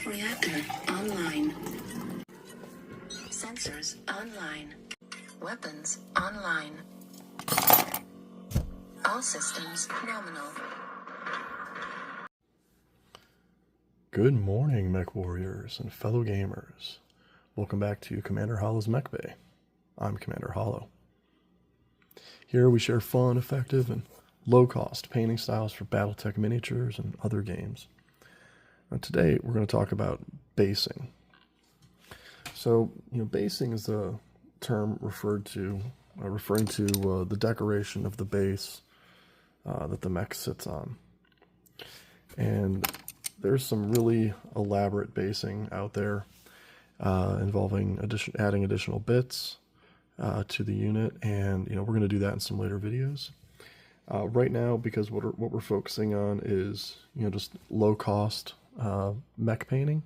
reactor online. Sensors online. Weapons online. All systems nominal. Good morning, Mechwarriors and Fellow Gamers. Welcome back to Commander Hollow's Mech Bay. I'm Commander Hollow. Here we share fun, effective, and low-cost painting styles for Battletech miniatures and other games. Now today we're going to talk about basing. So, basing is a term referring to the decoration of the base that the mech sits on. And there's some really elaborate basing out there involving adding additional bits to the unit, and we're going to do that in some later videos. Right now, because what we're focusing on is just low cost mech painting.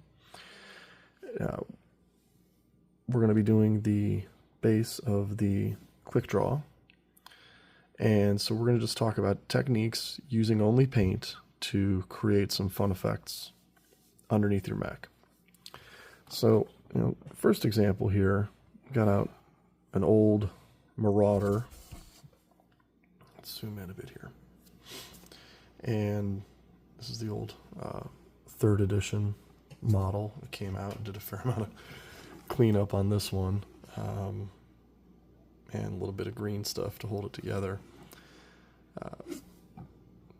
We're going to be doing the base of the Quickdraw, and so we're going to just talk about techniques using only paint to create some fun effects underneath your mech. So, first example here, got out an old Marauder. Let's zoom in a bit here. And this is the old 3rd edition model. It came out and did a fair amount of cleanup on this one. And a little bit of green stuff to hold it together.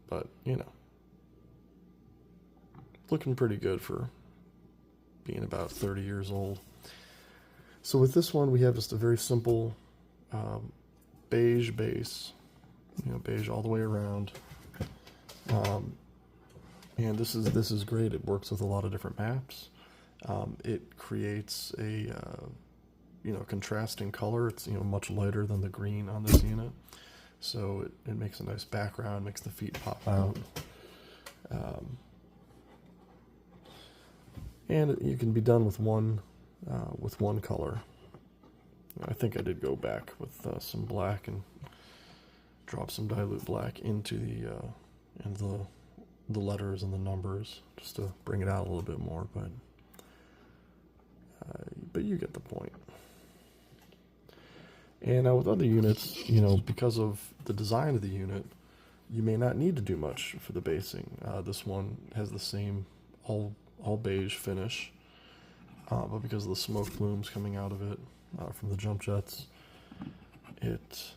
But, looking pretty good for being about 30 years old. So with this one, we have just a very simple beige base, beige all the way around. And this is great. It works with a lot of different maps. It creates a contrasting color. It's much lighter than the green on this unit, so it makes a nice background, makes the feet pop out. And you can be done with one color. I think I did go back with some black and drop some dilute black into the letters and the numbers just to bring it out a little bit more, but you get the point. And now with other units, because of the design of the unit, you may not need to do much for the basing. This one has the same all beige finish, but because of the smoke plumes coming out of it from the jump jets, there's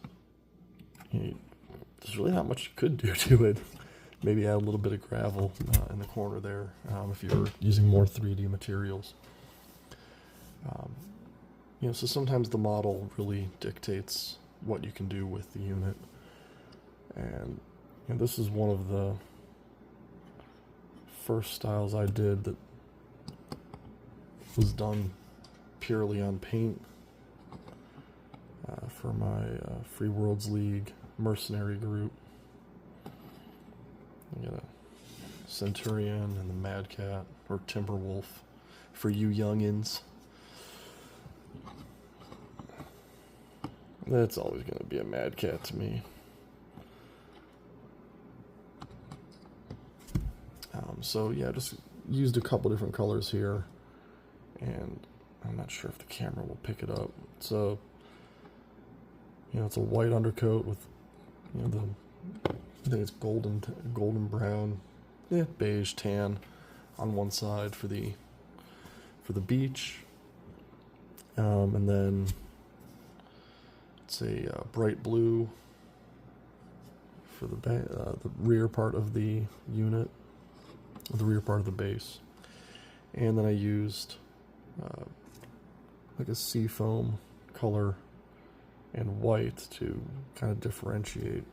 really not much you could do to it. Maybe add a little bit of gravel in the corner there if you're using more 3D materials. So sometimes the model really dictates what you can do with the unit, and this is one of the first styles I did that was done purely on paint for my Free Worlds League mercenary group. I got a Centurion and the Mad Cat, or Timberwolf for you youngins. That's always going to be a Mad Cat to me. So yeah, just used a couple different colors here, and I'm not sure if the camera will pick it up. So it's a white undercoat with I think it's golden brown, beige tan on one side for the beach, and then it's a bright blue for the rear part of the unit, the rear part of the base. And then I used like a seafoam color and white to kind of differentiate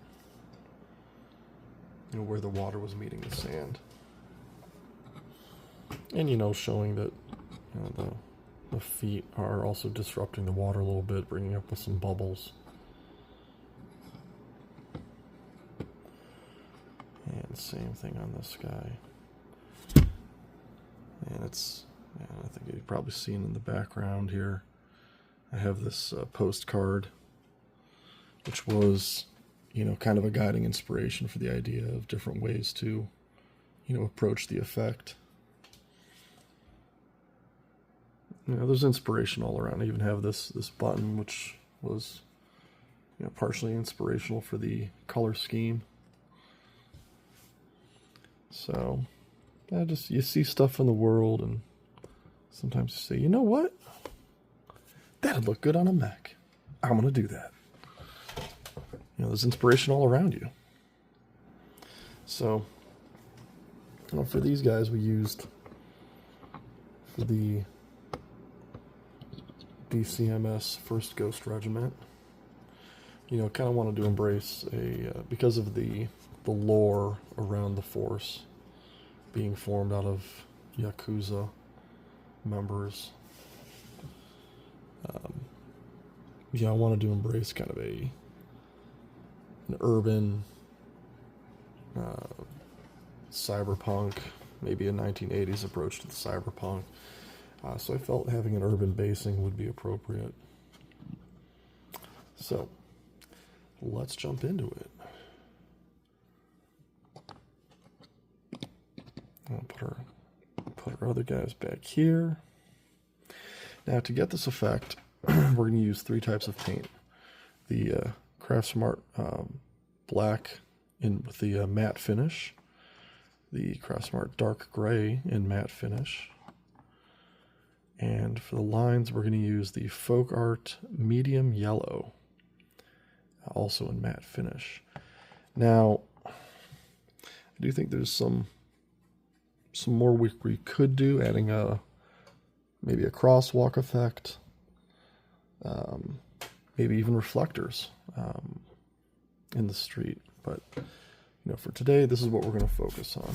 where the water was meeting the sand, and showing that the feet are also disrupting the water a little bit, bringing up with some bubbles. And same thing on this guy. And I think you've probably seen in the background here, I have this postcard, which was, kind of a guiding inspiration for the idea of different ways to, approach the effect. You know, there's inspiration all around. I even have this button, which was, you know, partially inspirational for the color scheme. So, you see stuff in the world, and sometimes you say, you know what? That'd look good on a mech. I'm going to do that. You know, there's inspiration all around you. So, you know, for these guys, we used the DCMS 1st Ghost Regiment. You know, kind of wanted to embrace because of the lore around the force being formed out of Yakuza members. Yeah, I wanted to embrace kind of an urban cyberpunk, maybe a 1980s approach to the cyberpunk. So I felt having an urban basing would be appropriate. So let's jump into it. I'll put our other guys back here. Now, to get this effect, we're going to use 3 types of paint. The Craftsmart black with the matte finish, the Craftsmart dark gray in matte finish, and for the lines, we're going to use the Folk Art medium yellow, also in matte finish. Now, I do think there's some more we could do, adding maybe a crosswalk effect, maybe even reflectors in the street. But you know, for today, this is what we're going to focus on.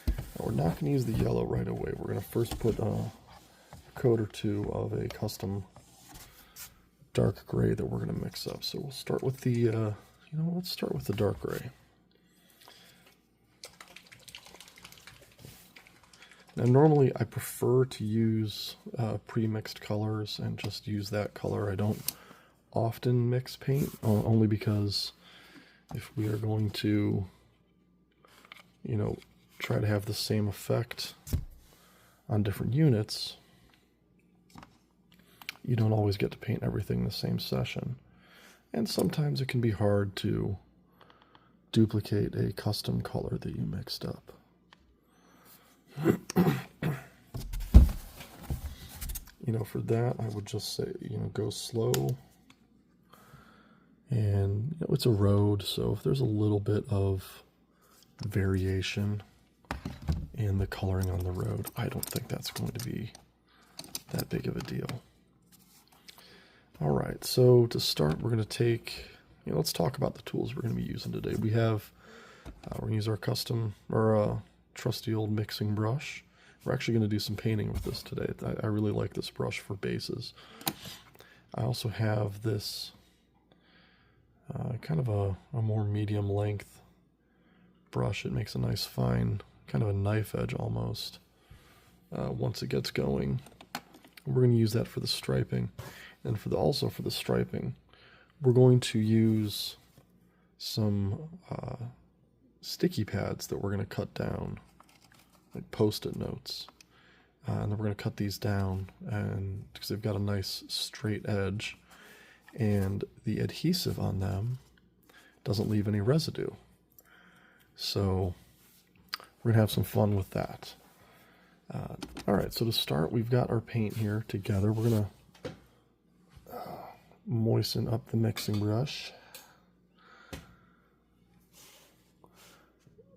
Now, we're not going to use the yellow right away. We're going to first put a coat or two of a custom dark gray that we're going to mix up. So we'll start with the let's start with the dark gray. Now, normally I prefer to use pre-mixed colors and just use that color. I don't often mix paint, only because if we are going to, you know, try to have the same effect on different units, you don't always get to paint everything in the same session. And sometimes it can be hard to duplicate a custom color that you mixed up. You know, for that, I would just say, you know, go slow. And, you know, it's a road, so if there's a little bit of variation in the coloring on the road, I don't think that's going to be that big of a deal. All right, so to start, we're going to take, you know, let's talk about the tools we're going to be using today. We have, we're going to use our custom, or trusty old mixing brush. We're actually going to do some painting with this today. I really like this brush for bases. I also have this kind of a more medium length brush. It makes a nice fine, kind of a knife edge almost, once it gets going. We're going to use that for the striping. And also for the striping, we're going to use some sticky pads that we're going to cut down, like Post-it notes. And then we're going to cut these down, and because they've got a nice straight edge, and the adhesive on them doesn't leave any residue. So we're going to have some fun with that. All right, so to start, we've got our paint here together. We're going to moisten up the mixing brush,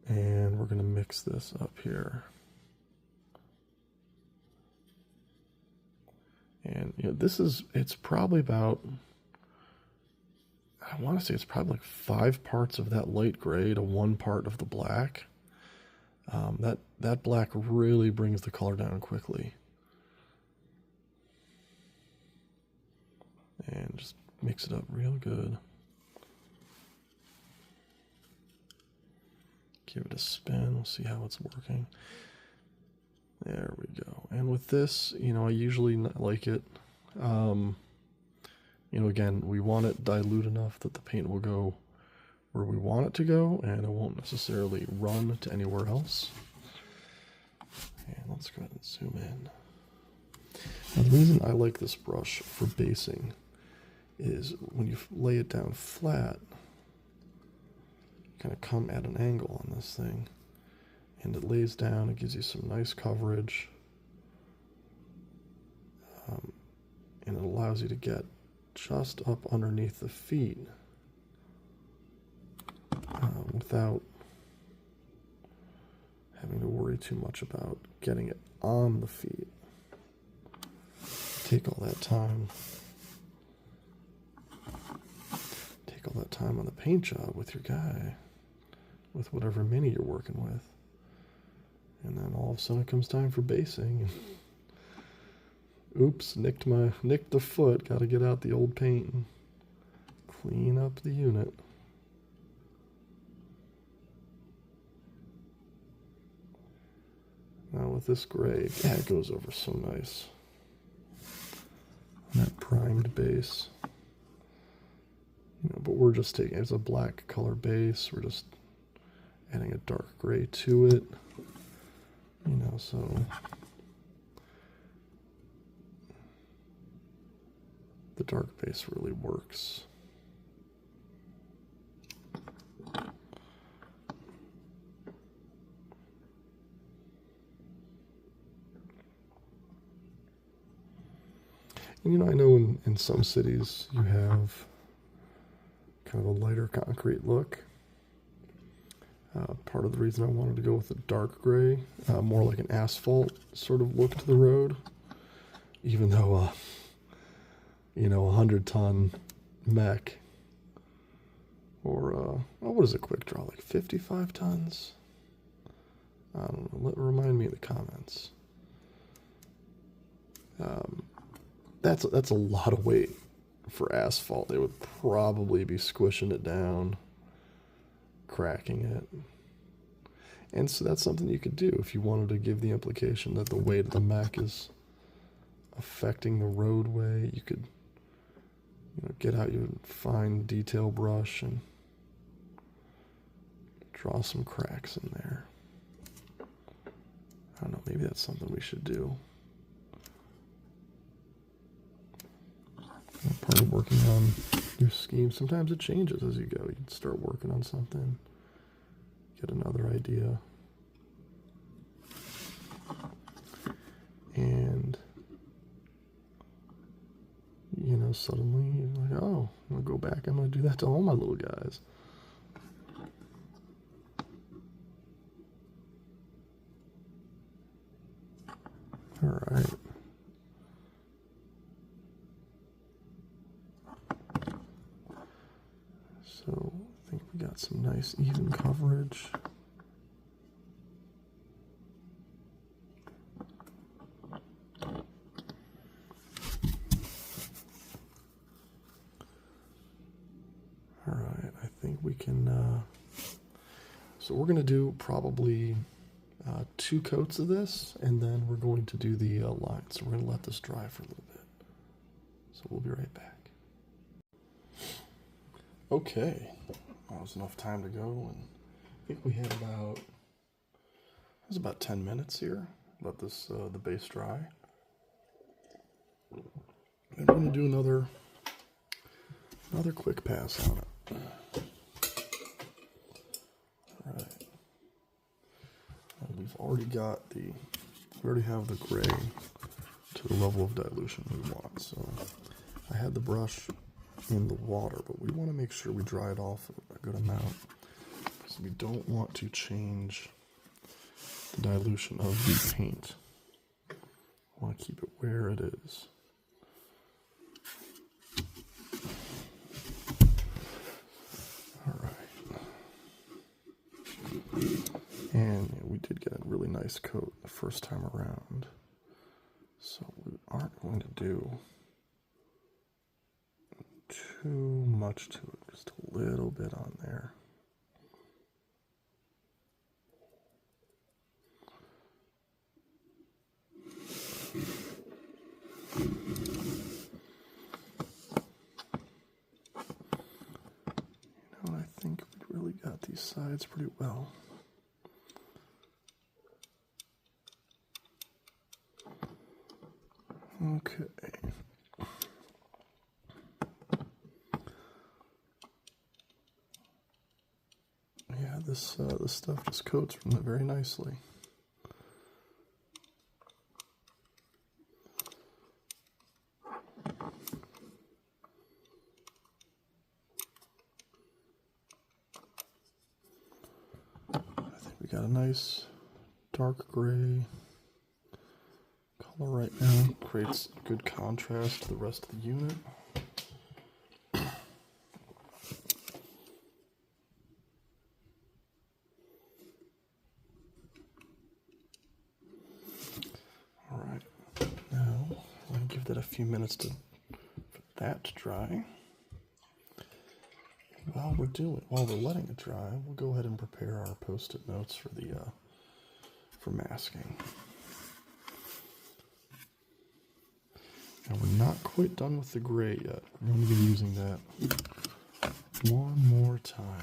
and we're going to mix this up here. And you know, it's probably about, I want to say it's probably like 5 parts of that light gray to 1 part of the black. That black really brings the color down quickly. And just mix it up real good. Give it a spin. We'll see how it's working. There we go. And with this, you know, I usually like it. You know, again, we want it dilute enough that the paint will go where we want it to go, and it won't necessarily run to anywhere else. And let's go ahead and zoom in. Now, the reason I like this brush for basing is when you lay it down flat, kind of come at an angle on this thing, and it lays down, it gives you some nice coverage, and it allows you to get just up underneath the feet without having to worry too much about getting it on the feet. Take all that time on the paint job with your guy, with whatever mini you're working with, and then all of a sudden it comes time for basing. Oops, nicked the foot. Got to get out the old paint and clean up the unit. Now with this gray, yeah, it goes over so nice. That primed base. But we're just taking, it's a black color base, we're just adding a dark gray to it, so the dark base really works. And, I know in some cities you have kind of a lighter concrete look. Part of the reason I wanted to go with a dark gray, more like an asphalt sort of look to the road, even though, a 100-ton mech, or, what is a Quickdraw, like 55 tons? I don't know, remind me in the comments. That's a lot of weight for asphalt. They would probably be squishing it down, cracking it. And so that's something you could do if you wanted to give the implication that the weight of the mech is affecting the roadway. You could get out your fine detail brush and draw some cracks in there. I don't know, maybe that's something we should do. Part of working on your scheme, sometimes it changes as you go. You start working on something, get another idea, and suddenly you're like, oh, I'm gonna go back, I'm gonna do that to all my little guys. All right. So I think we got some nice even coverage. All right, I think we can, so we're going to do probably 2 coats of this, and then we're going to do the line. So we're going to let this dry for a little bit. So we'll be right back. Okay, that was enough time to go, and I think we had about, it was about 10 minutes here. Let this, the base dry. And we're going to do another quick pass on it. Alright. And we've already got we already have the gray to the level of dilution we want. So I had the brush in the water, but we want to make sure we dry it off a good amount, because we don't want to change the dilution of the paint. We want to keep it where it is. Alright. And we did get a really nice coat the first time around, so we aren't going to do too much to it, just a little bit on there. I think we really got these sides pretty well. Okay. Yeah, this stuff just coats from it very nicely. I think we got a nice dark gray color right now. Creates good contrast to the rest of the unit. Alright, now I'm going to give that a few minutes for that to dry. While we're letting it dry, we'll go ahead and prepare our post-it notes for masking. Now we're not quite done with the gray yet. We're going to be using that one more time.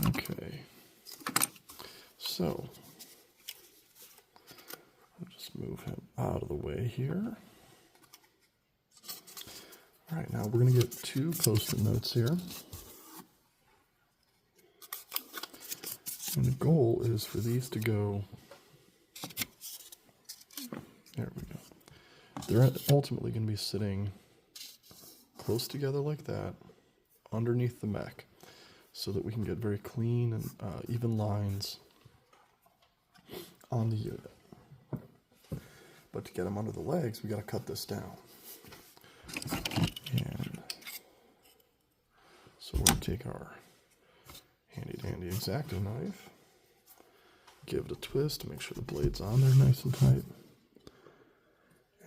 Okay. So I'll just move him out of the way here. All right, now we're going to get 2 post-it notes here. And the goal is for these to go, there we go. They're ultimately going to be sitting close together like that, underneath the mech, so that we can get very clean and even lines on the unit. But to get them under the legs, we got to cut this down. And so we're going to take our handy dandy X-Acto knife, give it a twist to make sure the blade's on there nice and tight,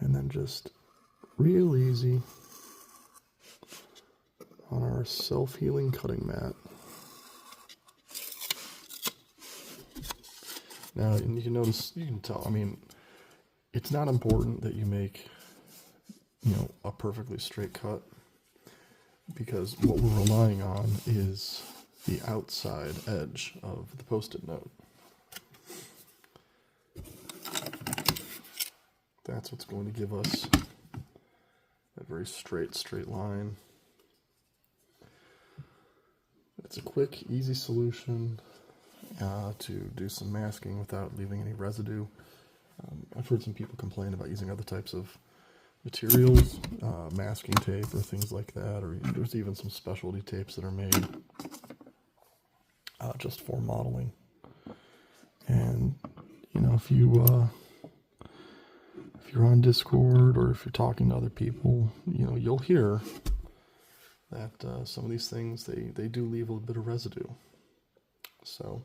and then just real easy on our self-healing cutting mat. Now, you can notice, you can tell, I mean, it's not important that you make, you know, a perfectly straight cut, because what we're relying on is the outside edge of the post-it note. That's what's going to give us that very straight line. It's a quick, easy solution to do some masking without leaving any residue. I've heard some people complain about using other types of materials, masking tape or things like that, or there's even some specialty tapes that are made just for modeling. And you know, if you're on Discord or if you're talking to other people, you know, you'll hear that some of these things they do leave a little bit of residue. So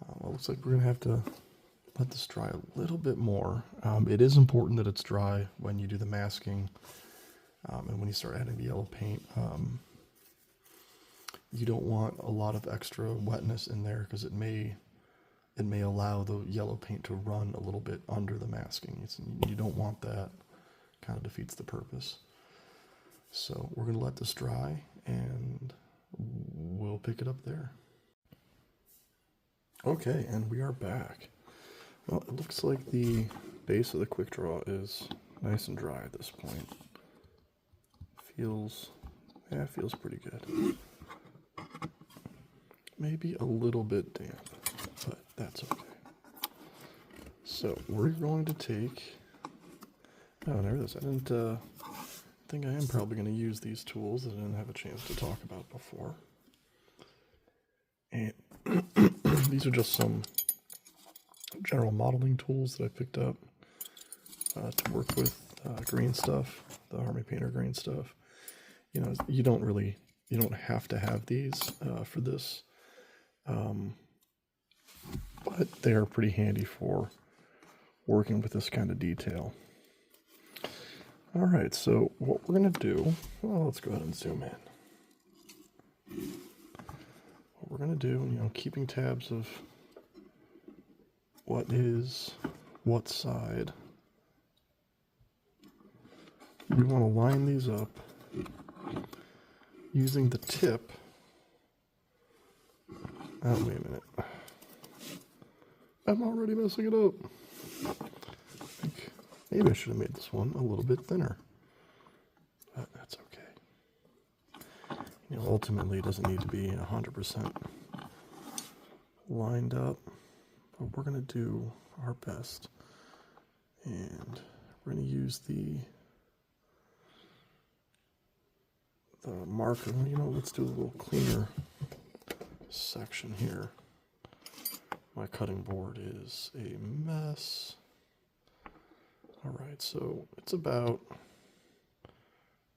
it looks like we're gonna have to let this dry a little bit more. It is important that it's dry when you do the masking, and when you start adding the yellow paint. You don't want a lot of extra wetness in there, because it may allow the yellow paint to run a little bit under the masking. You don't want that. Kind of defeats the purpose. So we're going to let this dry, and we'll pick it up there. Okay, and we are back. Well, it looks like the base of the Quickdraw is nice and dry at this point. Feels pretty good. Maybe a little bit damp, but that's okay. So we're going to take, oh, there it is. I didn't think I am probably going to use these tools that I didn't have a chance to talk about before. And these are just some general modeling tools that I picked up to work with green stuff, the Army Painter green stuff. You know, you don't have to have these for this, but they are pretty handy for working with this kind of detail. All right, so what we're going to do, well, let's go ahead and zoom in. What we're going to do, you know, keeping tabs of what is what side, we want to line these up using the tip. Oh, wait a minute. I'm already messing it up. think maybe I should have made this one a little bit thinner. But that's okay. You know, ultimately it doesn't need to be 100% lined up, but we're going to do our best. And we're going to use the marker. You know, let's do a little cleaner section here. My cutting board is a mess. All right, so it's about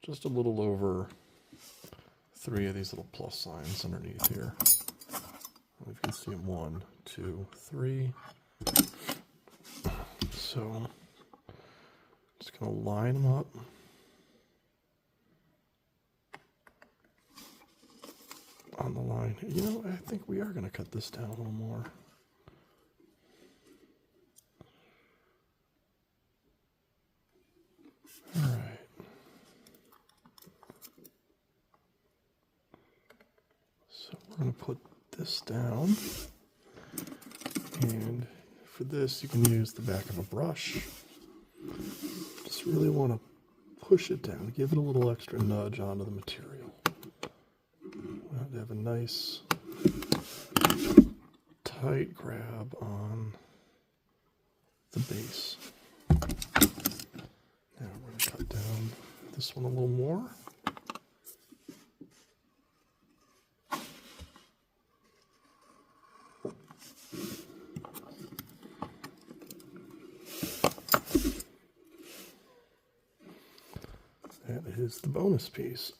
just a little over 3 of these little plus signs underneath here. You can see them 1, 2, 3. So just gonna line them up. On the line. You know, I think we are going to cut this down a little more. All right. So we're going to put this down. And for this, you can use the back of a brush. Just really want to push it down, give it a little extra nudge onto the material. To have a nice tight grab on the base. Now we're going to cut down this one a little more. That is the bonus piece.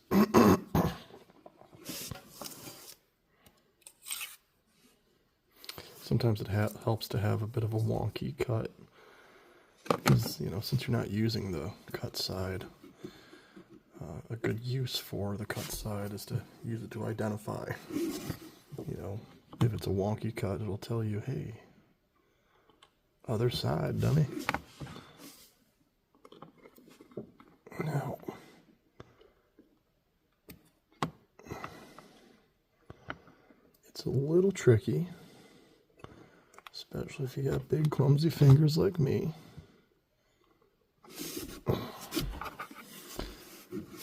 Sometimes it helps to have a bit of a wonky cut because, you know, since you're not using the cut side, a good use for the cut side is to use it to identify. You know, if it's a wonky cut, it'll tell you, hey, other side, dummy. Now, it's a little tricky. Especially if you got big, clumsy fingers like me.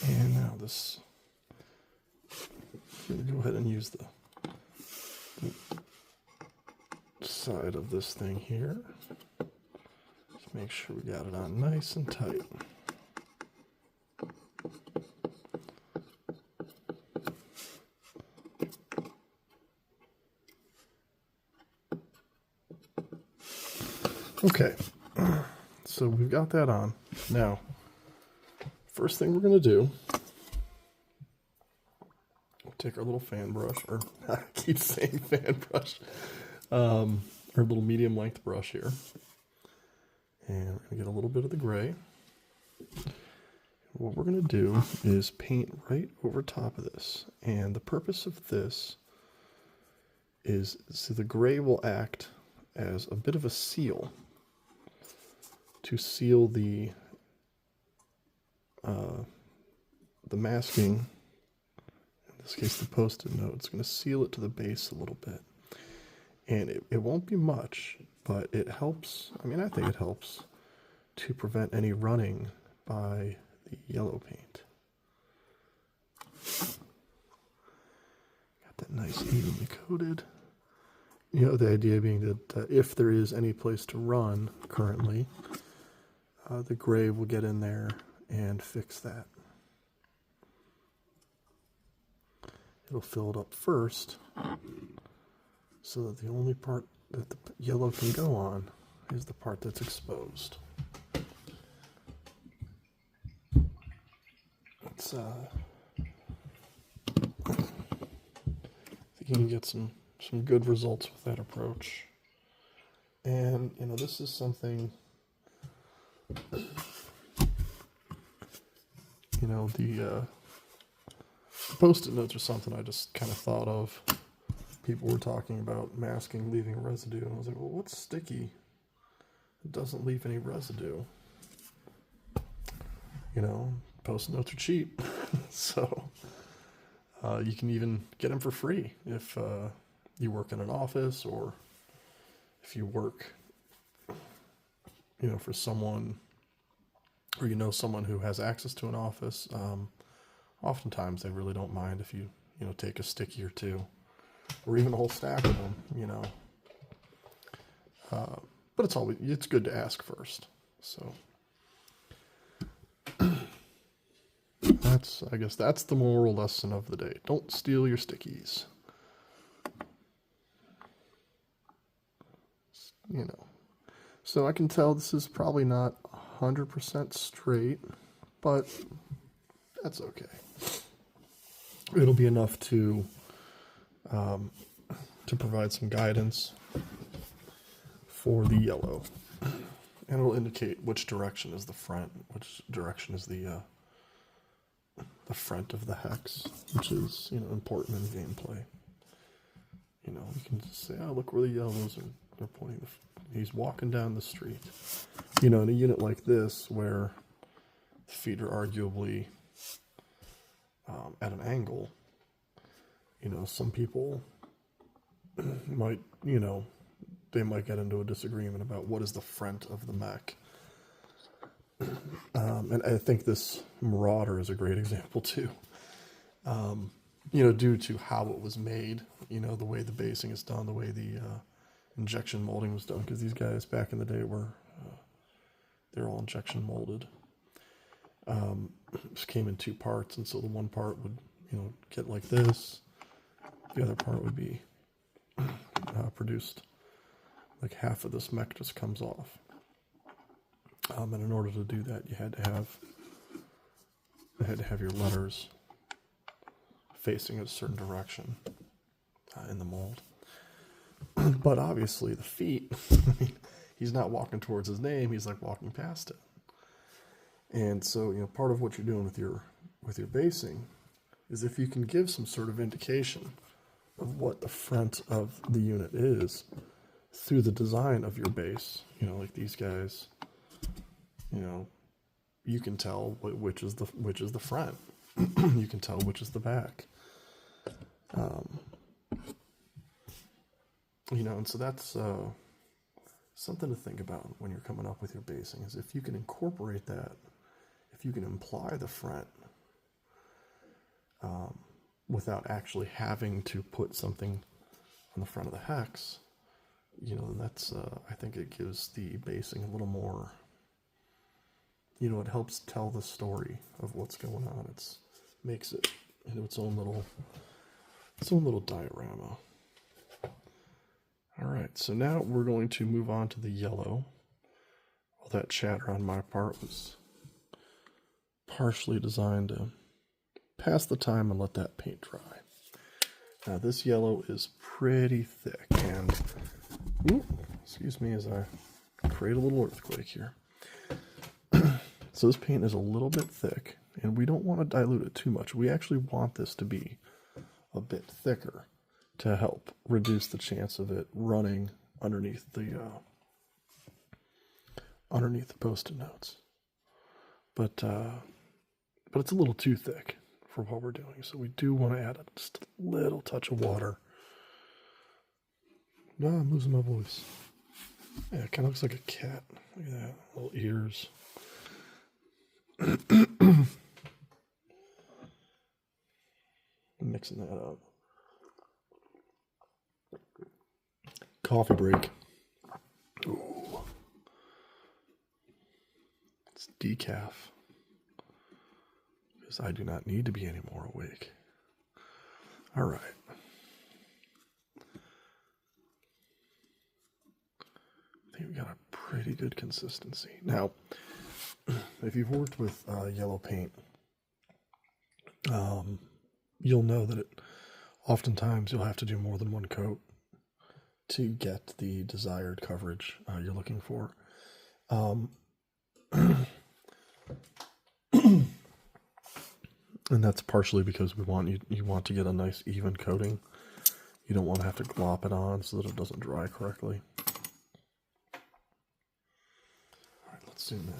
And now this, I'm going to go ahead and use the side of this thing here. Just make sure we got it on nice and tight. Okay, so we've got that on. Now, first thing we're going to do, we'll take our little fan brush, or I keep saying fan brush, our little medium length brush here, and we're going to get a little bit of the gray. What we're going to do is paint right over top of this, and the purpose of this is so the gray will act as a bit of a seal to seal the masking, in this case the post-it note. It's going to seal it to the base a little bit. And it won't be much, but it helps, I mean, I think it helps to prevent any running by the yellow paint. Got that nice evenly coated. You know, the idea being that if there is any place to run currently, the gray will get in there and fix that. It'll fill it up first so that the only part that the yellow can go on is the part that's exposed. It's, I think you can get some good results with that approach. And, you know, this is something, you know, the post-it notes are something I just kind of thought of. People were talking about masking leaving residue, and I was like, well, what's sticky? It doesn't leave any residue. You know, post-it notes are cheap, so you can even get them for free if you work in an office, or if you work for someone, or someone who has access to an office, oftentimes they really don't mind if you, take a sticky or two, or even a whole stack of them, but it's good to ask first. So I guess that's the moral lesson of the day. Don't steal your stickies. So I can tell this is probably not 100% straight, but that's okay. It'll be enough to provide some guidance for the yellow, and it'll indicate which direction is the front, which direction is the front of the hex, which is important in gameplay. You can just say, oh, look where the yellows are pointing. He's walking down the street. In a unit like this, where the feet are arguably at an angle, some people might, they might get into a disagreement about what is the front of the mech. And I think this Marauder is a great example too. Due to how it was made, the way the basing is done, the way the injection molding was done, because these guys back in the day were, they're all injection molded. This came in two parts, and so the one part would, get like this. The other part would be produced like half of this mech just comes off. And in order to do that, you had to have your letters facing a certain direction in the mold. But obviously the feet, he's not walking towards his name, he's like walking past it. And so, part of what you're doing with your basing is if you can give some sort of indication of what the front of the unit is through the design of your base, like these guys, you can tell which is the front. You can tell which is the back. And so that's something to think about when you're coming up with your basing, is if you can incorporate that, if you can imply the front without actually having to put something on the front of the hex, that's, I think it gives the basing a little more, it helps tell the story of what's going on. It makes it into its own little diorama. All right, so now we're going to move on to the yellow. All that chatter on my part was partially designed to pass the time and let that paint dry. Now this yellow is pretty thick, and excuse me as I create a little earthquake here. So this paint is a little bit thick, and we don't want to dilute it too much. We actually want this to be a bit thicker to help reduce the chance of it running underneath the post-it notes. But it's a little too thick for what we're doing, so we do want to add just a little touch of water. No, I'm losing my voice. Yeah, it kind of looks like a cat. Look at that, little ears. Mixing that up. Coffee break. Ooh. It's decaf. Because I do not need to be any more awake. All right. I think we got a pretty good consistency. Now, if you've worked with yellow paint, you'll know that oftentimes you'll have to do more than one coat to get the desired coverage you're looking for. And that's partially because you want to get a nice even coating. You don't want to have to glop it on so that it doesn't dry correctly. All right, let's zoom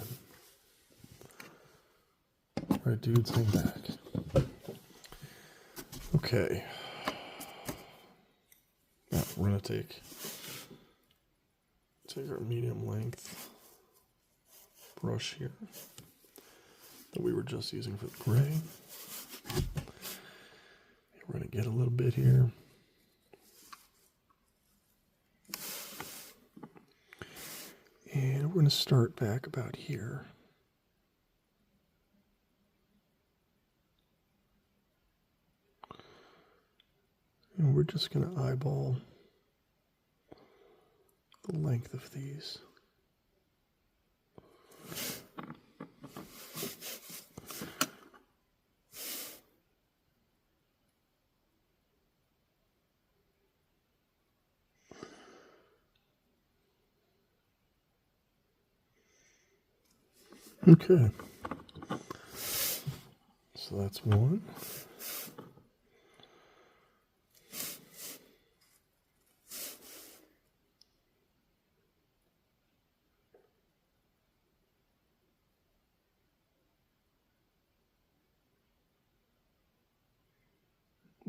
in. All right, dudes, hang back. Okay. Now we're gonna take our medium length brush here that we were just using for the gray. We're going to get a little bit here. And we're going to start back about here. And we're just going to eyeball the length of these. Okay, so that's one.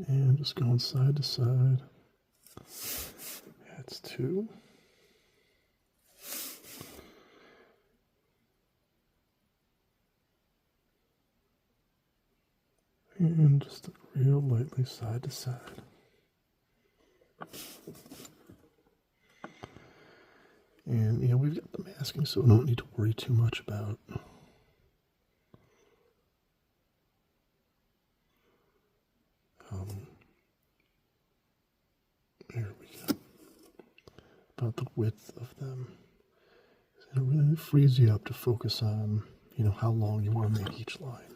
And just going side to side. That's two. And just real lightly side to side. And, we've got the masking, so we don't need to worry too much about there we go. About the width of them. It really frees you up to focus on, how long you want to make each line.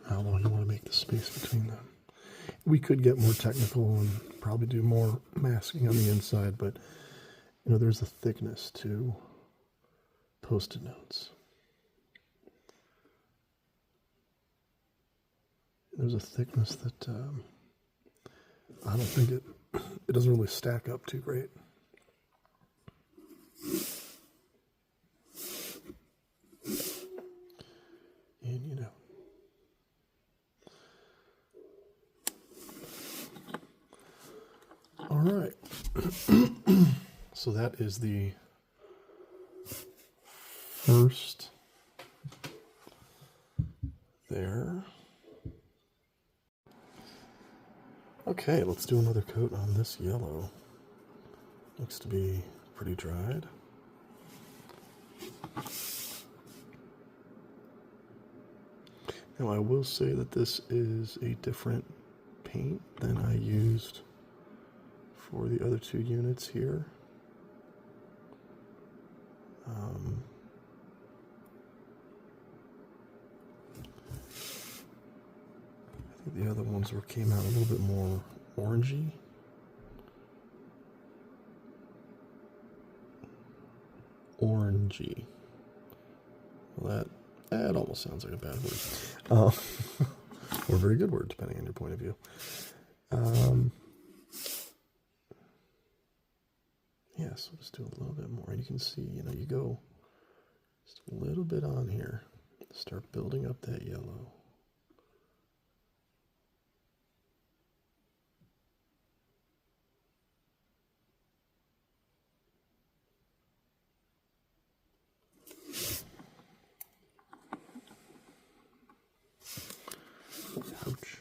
How long you want to make the space between them. We could get more technical and probably do more masking on the inside, but there's a thickness to Post-it notes. There's a thickness that I don't think it doesn't really stack up too great. And all right. So that is the first there. Okay, let's do another coat on this yellow. Looks to be pretty dried. Now I will say that this is a different paint than I used for the other two units here. I think the other ones came out a little bit more orangey. Orangey. Well, that almost sounds like a bad word. Or a very good word, depending on your point of view. Yeah, so just do a little bit more. And you can see, you go just a little bit on here. Start building up that yellow. Ouch.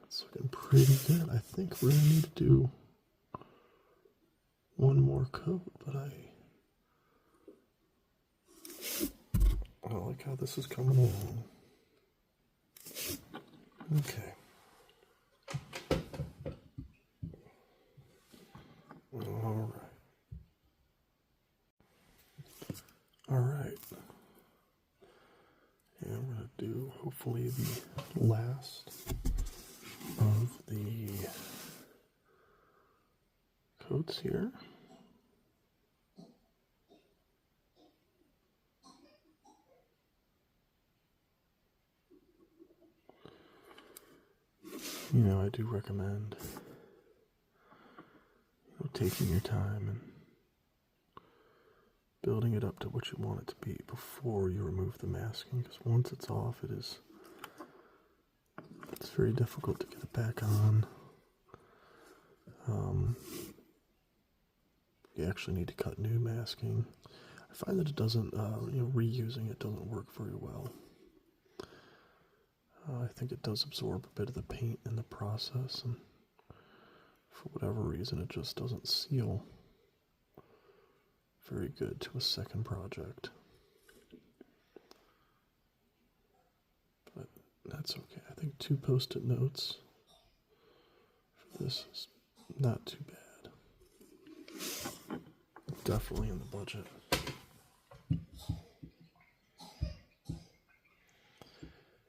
It's looking pretty good. I think we're going to need to do one more coat, but I like how this is coming along. Okay. All right. And I'm going to do hopefully the last of the coats here. I do recommend taking your time and building it up to what you want it to be before you remove the masking, because once it's off, It's very difficult to get it back on. You actually need to cut new masking. I find that it doesn't, reusing it doesn't work very well. I think it does absorb a bit of the paint in the process, and for whatever reason, it just doesn't seal very good to a second project. But that's okay. I think 2 post-it notes for this is not too bad. Definitely in the budget.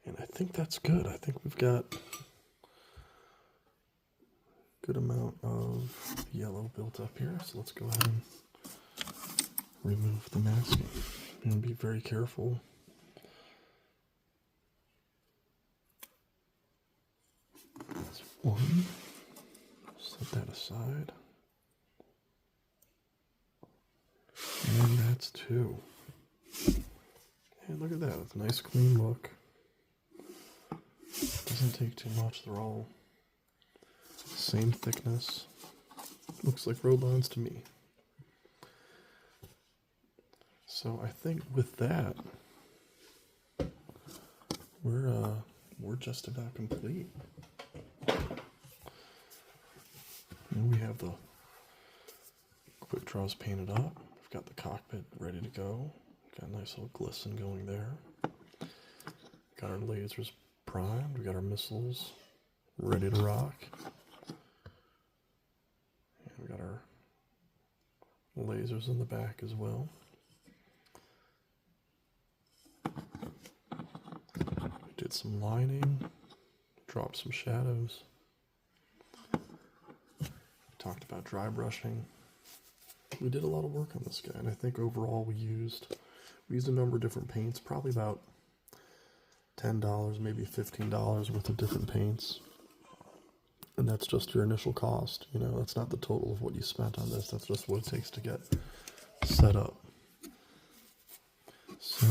And I think that's good. I think we've got a good amount of yellow built up here. So let's go ahead and remove the masking. And be very careful. That's 1. Set that aside. And that's 2. And look at that. It's a nice clean look. Doesn't take too much. They're all same thickness. Looks like road lines to me. So I think with that, we're just about complete. And we have the Quickdraws painted up. We've got the cockpit ready to go. Got a nice little glisten going there. Got our lasers primed. We got our missiles ready to rock. And we got our lasers in the back as well. We did some lining, dropped some shadows. Talked about dry brushing. We did a lot of work on this guy, and I think overall we used a number of different paints, probably about $10, maybe $15 worth of different paints. And that's just your initial cost. You know, that's not the total of what you spent on this. That's just what it takes to get set up. So,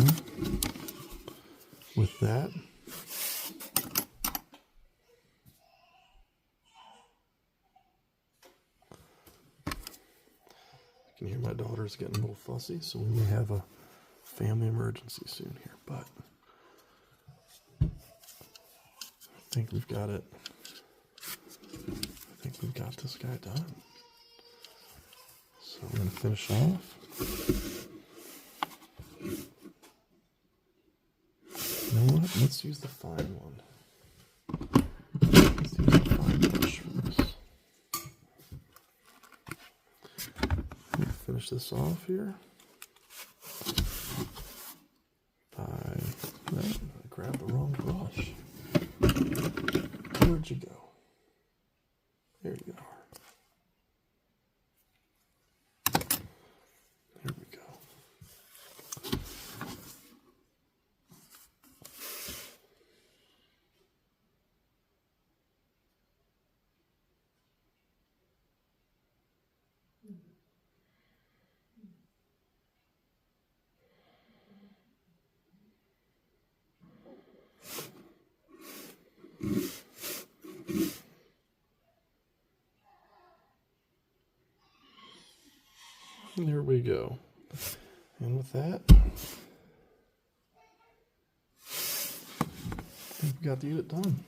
with that, I can hear my daughter's getting a little fussy, so we may have a family emergency soon here, but I think we've got it. I think we've got this guy done. So we're going to finish off. You know what? Let's use the fine one. Let's use the fine brush for this. I'm going to finish this off here. I grabbed the wrong brush. Where'd you go? There you are. There we go. And there we go. And with that, I think we got the unit done.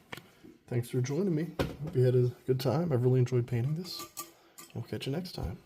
Thanks for joining me. Hope you had a good time. I've really enjoyed painting this. We'll catch you next time.